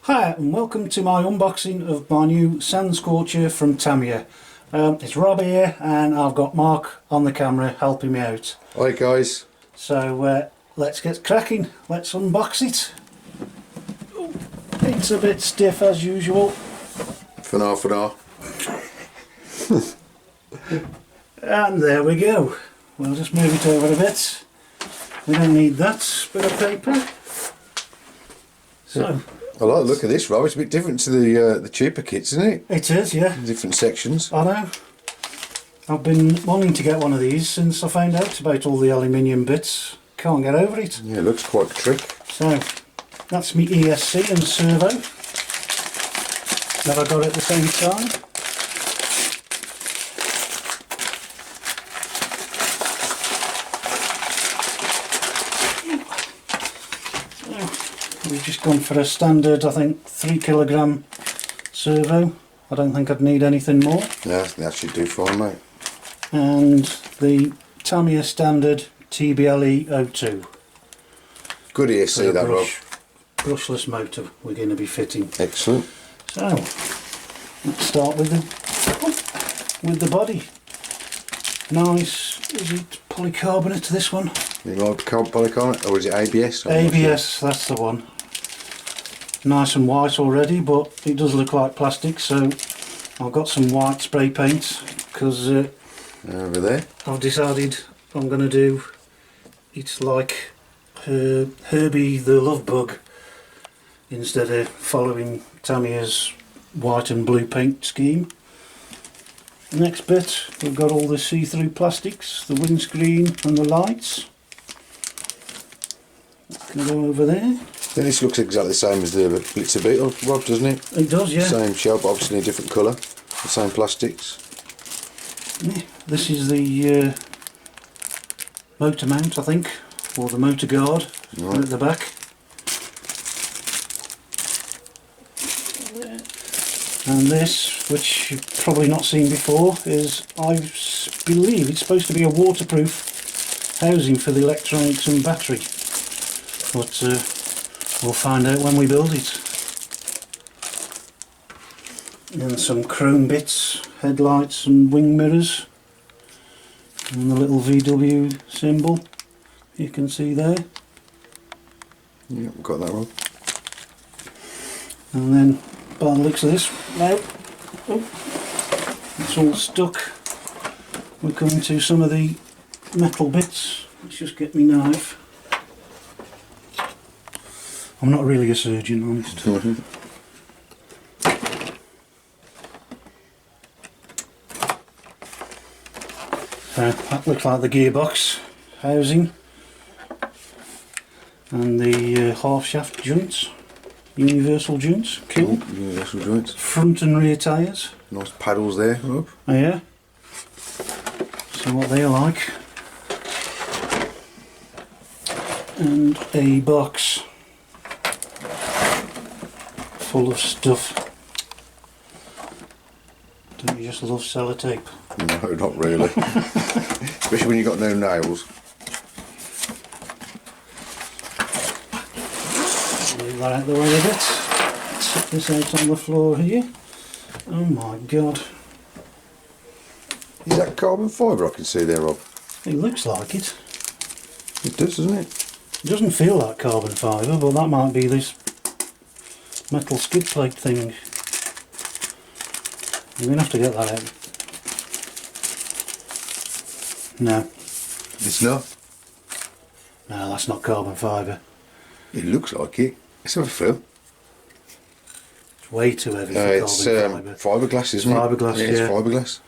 Hi and welcome to my unboxing of my new Sand Scorcher from Tamiya. It's Rob here and I've got Mark on the camera helping me out. Hi guys. So let's get cracking, let's unbox it. It's a bit stiff as usual. For now. And there we go. We'll just move it over a bit. We don't need that bit of paper. So I like the look of this, Rob. It's a bit different to the cheaper kits, isn't it? it is, yeah. Different sections. I know. I've been wanting to get one of these since I found out about all the aluminium bits. Can't get over it. Yeah, it looks quite a trick. So that's me ESC and servo that I got at the same time. We've just gone for a standard, I think, 3 kilogram servo. I don't think I'd need anything more. Yeah, that should do fine, mate. And the Tamiya standard TBLE 02. Good ESC that, Rob. Brushless motor we're going to be fitting. Excellent. So let's start with the body. Nice, is it polycarbonate, this one? You like polycarbonate, or is it ABS? ABS, that's the one. Nice and white already, but it does look like plastic, so I've got some white spray paint because over there. I've decided I'm going to do it like Herbie the Love Bug instead of following Tamiya's white and blue paint scheme. Next bit, we've got all the see-through plastics, the windscreen and the lights. Can go over there. Then this looks exactly the same as the Blitzer Beetle, Rob, doesn't it? It does, yeah. Same shell, but obviously in a different colour. The same plastics. Yeah, this is the motor mount, I think, or the motor guard at the back. And this, which you've probably not seen before, is, I believe it's supposed to be a waterproof housing for the electronics and battery. But we'll find out when we build it. And some chrome bits, headlights and wing mirrors. And the little VW symbol you can see there. Yeah, we've got that, Rob. And then by the looks of this, now it's all stuck. We're coming to some of the metal bits. Let's just get my knife. I'm not really a surgeon, honest. That looks like the gearbox housing and the half shaft joints. Universal joints, cool. Universal joints. Front and rear tyres. Nice paddles there, Rob. Oh yeah. So what they're like. And a box full of stuff. Don't you just love sellotape? No, not really. Especially when you've got no nails. Leave that out the way a bit. Set this out on the floor here. Oh my god. Is that carbon fibre I can see there, Rob? It looks like it. It does, doesn't it? It doesn't feel like carbon fibre, but that might be this metal skid plate thing. We're going to have to get that out. No. It's not. No, that's not carbon fibre. It looks like it. Let's have a feel. It's way too heavy for It's carbon fibre. fiberglass, isn't it? Fiberglass, yeah. It's fiberglass.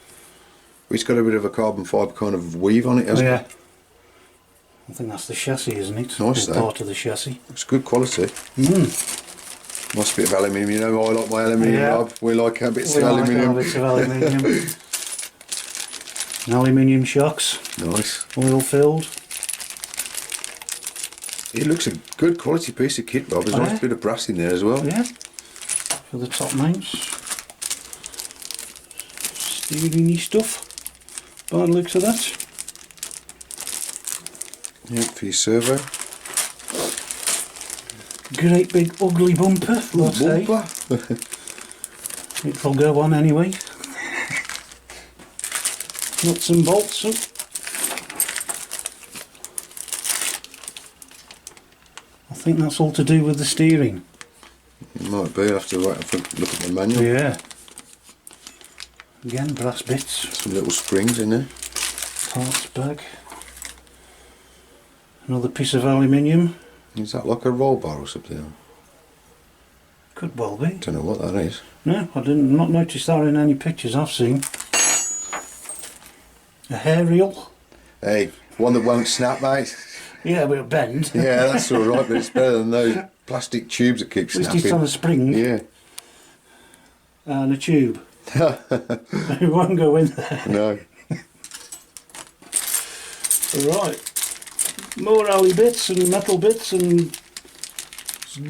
It's got a bit of a carbon fibre kind of weave on it, hasn't it? I think that's the chassis, isn't it? Nice, or though. part of the chassis. It's good quality. Nice bit of aluminium. You know, I like my aluminium, Rob. We like our bits of aluminium. Bits of aluminium. Aluminium shocks. Nice. Oil filled. It looks a good quality piece of kit, Rob. There's a nice bit of brass in there as well. Yeah. For the top mounts. Steering-y stuff. By the looks of that. Yep, for your servo. great big ugly bumper, but hey, Bumper. it'll go on anyway. Nuts and bolts. I think that's all to do with the steering. It might be. I'll have to look at the manual. Yeah. Again, brass bits. Some little springs in there. Parts bag. Another piece of aluminium. Is that like a roll bar or something? Could well be. Don't know what that is. No, I didn't not notice that in any pictures I've seen. A hair reel. Hey, one that won't snap, mate. Yeah, but it'll bend. Yeah, that's all right, but it's better than those plastic tubes that keep At least snapping. it's on a spring. Yeah. And a tube. It won't go in there. No. Right. More alley bits and metal bits and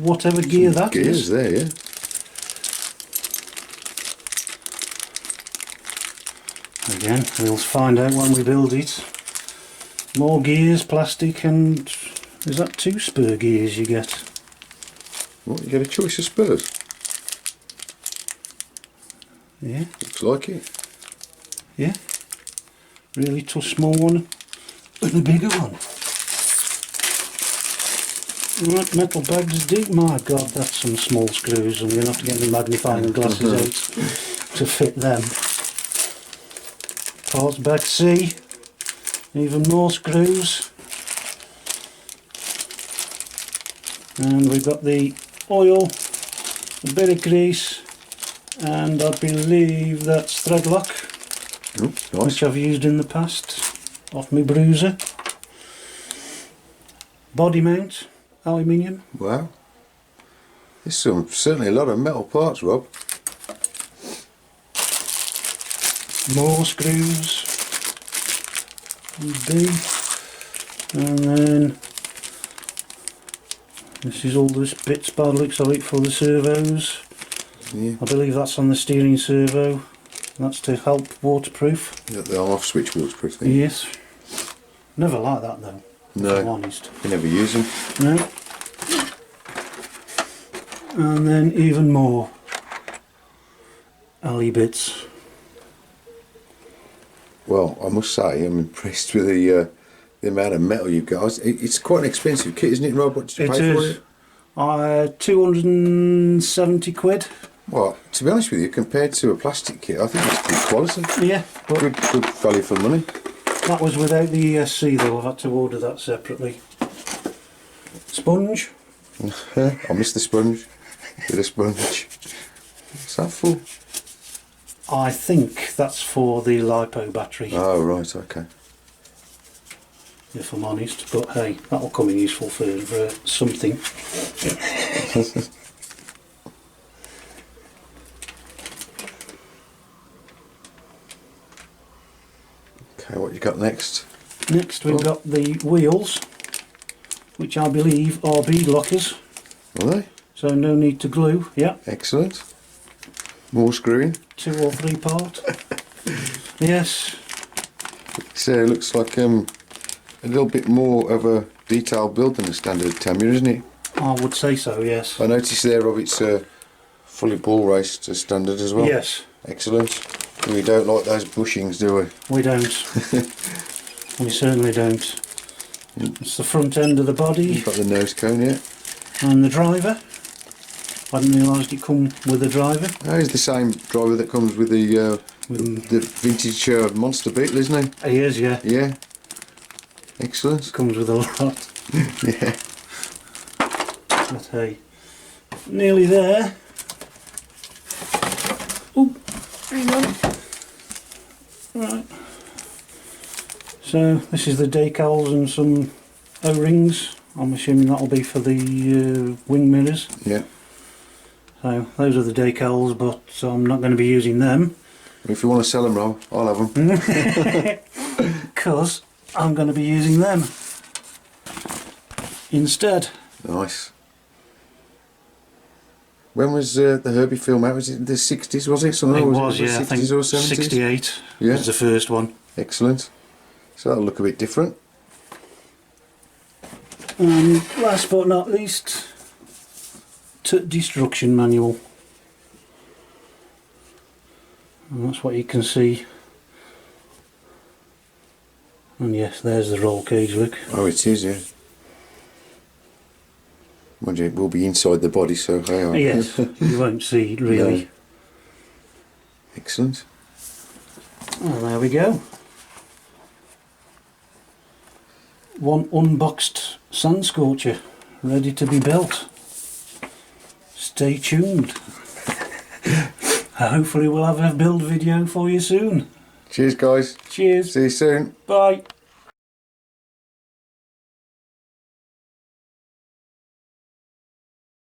whatever gear that Gears is. there, yeah. Again, we'll find out when we build it. More gears, plastic, and is that 2 spur gears you get? What, you get a choice of spurs? Yeah, Looks like it. yeah. Really too small one and a bigger one. Right, metal bags deep. My God, that's some small screws. I'm going to have to get my magnifying glasses out to fit them. Parts bag C. Even more screws. And we've got the oil, a bit of grease, and I believe that's thread lock, Oh, nice. which I've used in the past off my bruiser. Body mount, aluminium. Wow. There's certainly a lot of metal parts, Rob. More screws. B. And then this is all the bits by the looks of it for the servos. Yeah. I believe that's on the steering servo. That's to help waterproof. You got the on-off switch waterproof thing. Yes. Never like that though. No. If I'm honest. You never use them. No. And then even more alley bits. Well, I must say, I'm impressed with the amount of metal you've got. It's quite an expensive kit, isn't it, Rob? What did you pay for it? 270 quid. Well, to be honest with you, compared to a plastic kit, I think it's good quality. Yeah, but Good value for money. that was without the ESC though. I've had to order that separately. Sponge. I missed the sponge. With a sponge. What's that for? I think that's for the LiPo battery, Oh, right, okay. if I'm honest. But hey, that'll come in useful for something. Okay, what you got next? Next we've got the wheels, which I believe are bead lockers, Are they? so no need to glue. Yeah, Excellent. More screwing. 2 or 3 part. Yes, So it looks like a little bit more of a detailed build than a standard Tamiya, isn't it? I would say so. Yes. I noticed there, Rob, it's fully ball raced to standard as well. Yes, Excellent. We don't like those bushings, do we? we don't. We certainly don't. It's the front end of the body You've got the nose cone, yeah. and the driver. I didn't realise it come with a driver. That is the same driver that comes with the vintage Monster Beetle, isn't it? He is, yeah. Yeah. Excellent. Comes with a lot. Yeah. But hey, nearly there. Oh, hang on. Right. So this is the decals and some O-rings. I'm assuming that'll be for the wing mirrors. Yeah. So those are the decals, but I'm not going to be using them If you want to sell them, Rob, I'll have them. because I'm going to be using them instead. Nice. When was the Herbie film out? Was it the 60s, was it? Something, It or was, it yeah, I 60s think or 70s? 68 Yeah. was the first one. Excellent. So that'll look a bit different. And last but not least, destruction manual. And that's what you can see. And yes, there's the roll cage, look. Oh, it is, yeah. Mind you, it will be inside the body, so hey. Yes, you won't see it really. No. Excellent. Well, there we go. One unboxed Sand Scorcher, ready to be built. Stay tuned. Hopefully we'll have a build video for you soon. Cheers, guys. Cheers. See you soon. Bye.